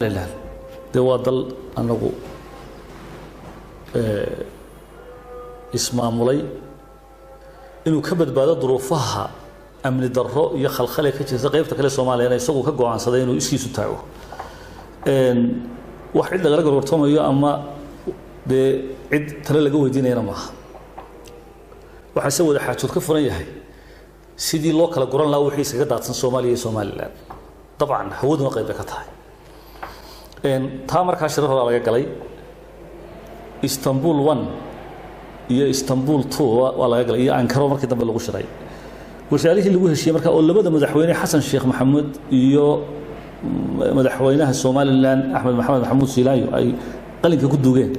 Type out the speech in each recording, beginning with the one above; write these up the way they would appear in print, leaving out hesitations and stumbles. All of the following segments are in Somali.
لا ده وضل أنه اسمه مولي إنه كبد بعد ظروفها أمن الضراء يخل خلك كذا قيفتك للصوماليين يعني يسوق كجوا عن صدين ويسكي ستاعه واحد ده غير ورطهم يا أما بعد ترى لقوه دينه أنا معه وحسوا ده حاجة كفرية هي سيدي لوكال القرآن لا وحي سجدات الصومالية صوماليين طبعا هودنا قيبك تاعي تامر كاشر على قلي اسطنبول 1 iyo اسطنبول 2 wala galay iyo Ankara markii dambe lagu shiray warshaalihii lagu heshiiyay marka oo labada madaxweyne Xasan Sheekh Maxamuud iyo madaxweynaha Soomaaliland Axmed Maxamed Maxamuud Silaayo ay qalinka ku duugeen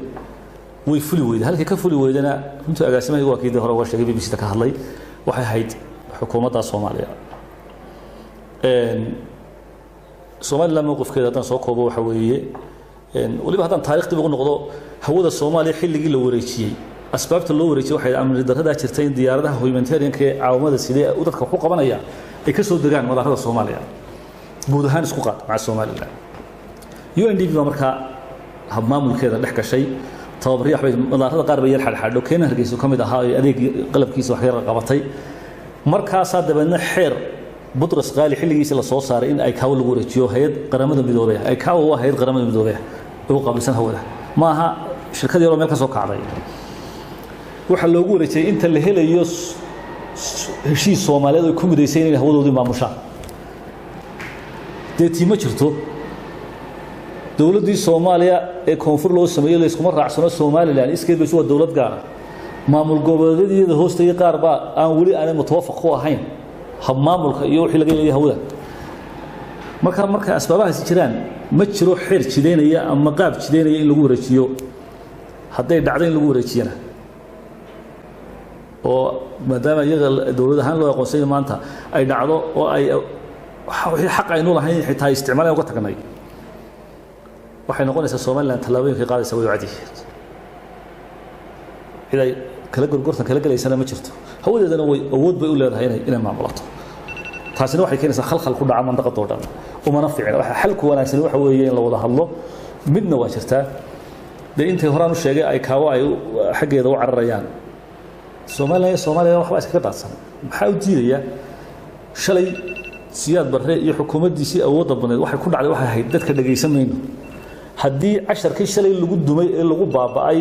way fuli weeyday halkii ka fuli weydana runtii agaasimaha waa kiidii hore waa sheegay BBC ka hadlay waxay ahayd xukuumadda Soomaaliya Soomaaliland mowqifkeeda hadan soo koobo waxa weeye waliba hadan taariikhda ugu noqdo hawada Soomaaliya xilligii la wareejiyay asbaabta loo wareejiyay waxay amni darrada jirtay in diyaaradaha humanitarianka ee caawimada sidee u dadka ku qabanaya ay ka soo degaan madaxda Soomaaliya guud ahaan isku qaad maca Soomaaliland UNDP marka hab maamulkeeda dhex gashay tababariix bay madaxda qaar bay yar xalxadho keenan hargeyso kamid ahaa adeeg qalabkiisa wax yar qabatay markaas hadabana xeer Butros qaali xilligiisa la soo saaray in ay kaaw lagu wareejiyo hay'ad qaramada midoobay ay kaaw waa hay'ad qaramada midoobay oo qabilsan hawada ma aha shirkad yar oo meel ka soo kacday waxa loogu wareejiyay inta la helayo heshiis Soomaaliyeed oo ku mideysay in hawadoodii maamushaan deetii ma jirto dawladii Soomaaliya ee koonfur loo sameeyay la isku raacsano Soomaaliland iskeed bay soo dawlad gaar maamul goboleedyada hoosteeyay qaar ba aan wali aan mutawaafaq ku ahayn hab maamulka iyo wixii laga leeyahay hawada marka asbaabahaas jiraan ma jiro xeer jideynaya ama qaab jideynaya in lagu wareejiyo haday dhacdo in lagu wareejiyana oo maadaama iyaga dawladahan loo aqoonsay maanta ay dhacdo oo ay wixii xaq ay noo lahayn xitaa isticmaalaan uga tagnay waxay noqonaysaa Soomaaliland talaabooyinka qaadaysa way wacdiyeed ilaa kala gurgurtan kala galeysana ma jirto hawadeedana way awood bay u leedahay inay maamulato taasina waxay keenaysaa khalkhal ku dhaca mandaqada oo dhan uma nafiicna waxa xalku wanaagsan waxa weeye in la wada hadlo midna waa jirtaa intii horaan u sheegay ay kaawa ay xageeda u cararayaan Soomaaliya waxba iska daadsan maxaa u diidaya shalay siyaad barre iyo xukuumaddiisii awoodda baneed waxay ku dhacday waxay ahayd dadka dhageysanayno haddii 10kii shalay lagu dumay ee lagu baaba'ay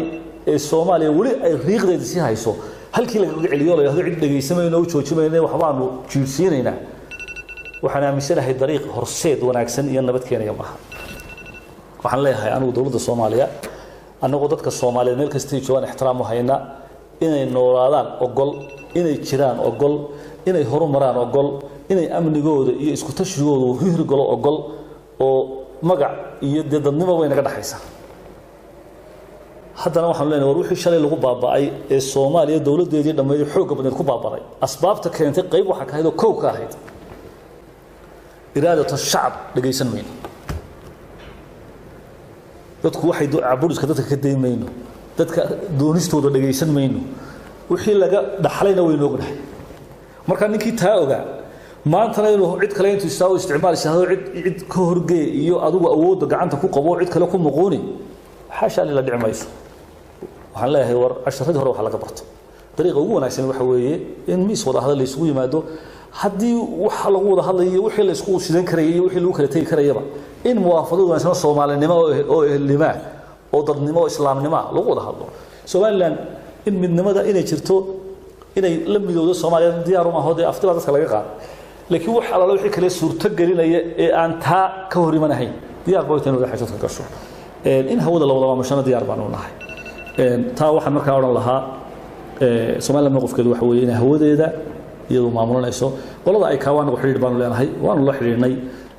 ee Soomaaliya wali ay riiqdeeda si hayso halkii laga celiyo la yiraahdo cid dhageysanayno oo joojimayna waxbaanu jiirsiinayna waxaan aaminsanahay dariiq horseed wanaagsan iyo nabad keenaya maaha waxaan leeyahay anigu dawladda Soomaaliya anagoo dadka Soomaaliyeed meel kasta joogan ixtiraam u hayna inay noolaadaan ogol inay jiraan ogol inay horumaraan ogol inay amnigooda iyo isku tashigooda hirgalo ogol oo magac iyo dadnimo way naga dhaxaysa haddana waxaan leenahay war wixii shalay lagu baaba'ay ee Soomaaliya dawladeedii dhameeyay xoog badan ku baabaray asbaabta keentay qayb waxa ka haydo koow ka ahayd iraadada shacab dhageysan mayno dadku waxay cabudiska dadka ka deemayno dadka doonistooda dhageysan mayno wixii laga dhaxlayna way noognahay marka ninkii taa ogaa maantana inuu cid kale intuu isaawo isticmaalaysaa cid ka horgeey iyo adigu awoodda gacanta ku qabo cid kale ku muquuni xaasha la dhicmayso waxaan leeyahay war casharadii hore waxa laga barto dariiqa ugu wanaagsan waxa weeye in miis wada hadal la isugu yimaado haddii waxa lagu wada hadlayo wixii la isku sidan karayay iyo wixii lagu kala tagi karayaba in muwaafaqad wanaagsan Soomaalinimo oo ehelnimo oo dadnimo oo islaamnimo lagu wada hadlo Soomaaliland in midnimada inay jirto inay la midowdo Soomaaliya diyaar uma ahoo aftiba dadka laga qaad laakiin waxa la wixii kale suurto gelinaya ee aan taa ka hor imanahay diyaar baa inuu xajad ka gasho in hawada la wada maamulshana diyaar baan u nahay taa waxaan markaa oran lahaa Soomaaliland mowqifkeedu waxa weeye in hawadeeda iyadoo maamulanayso qolada ay kaawaan ugu xiriir baan leenahay waan la xiriirnay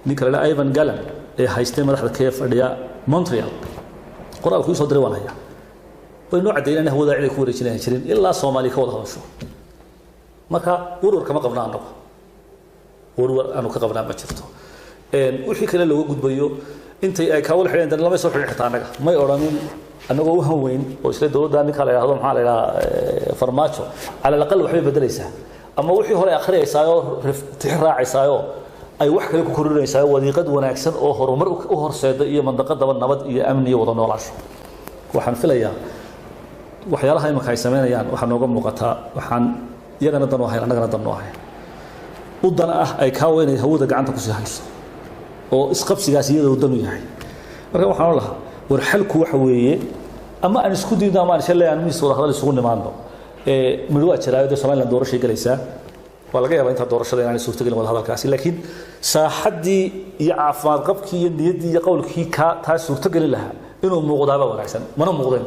ninka la Ivan Galan ee haystay madaxda ka fadhiya Montreal qoraalku soo diray waan hayaa way noo cadeeyeen hawada cid ku wareejinayaan jirin ilaa Soomaaliya ka wada hadasho marka warwar kama qabnaa annagu warwar aanu ka qabnaa ma jirto wixii kale looga gudbayo intay ay kaawal xireen dan lama soo xiriir xitaa annaga may oranin anagoo waxaan weyn oo isla dawladda ninka la yiraahdo maxaa la yiraahdaa farmaajo ala aqal waxay bedelaysaa ama wixii hore akhriyaysaayoo tixraacaysaayoo ay wax kale ku korinaysaa wadiiqad wanaagsan oo horumar u horseeda iyo mandaqadaba nabad iyo amni iyo wada noolaansho waxaan filayaa waxyaalaha imika ay sameynayaan waxaa nooga muuqataa waxaan iyagana dan u ahayn annagana dan u ahayn u dan ah ay kaa weynay hawada gacanta ku sii hayso oo isqabsigaas iyadoo dan u yahay marka waxaan lahaa war xalku waxa weeye ama aan isku diidno ama aan sheelayaan miis wada hadal isugu nimaadno midho waa jiraayada Soomaaliland doorasho galaysaa waa laga yaabaa inta doorashada inaan suurtagelin wada hadalkaasi laakiin saaxadii iyo caafimaad qabkii iyo niyaddii iyo qowlkii ka taas suurtagelin lahaa inuu muuqdaaba wanaagsan mana muuqdeen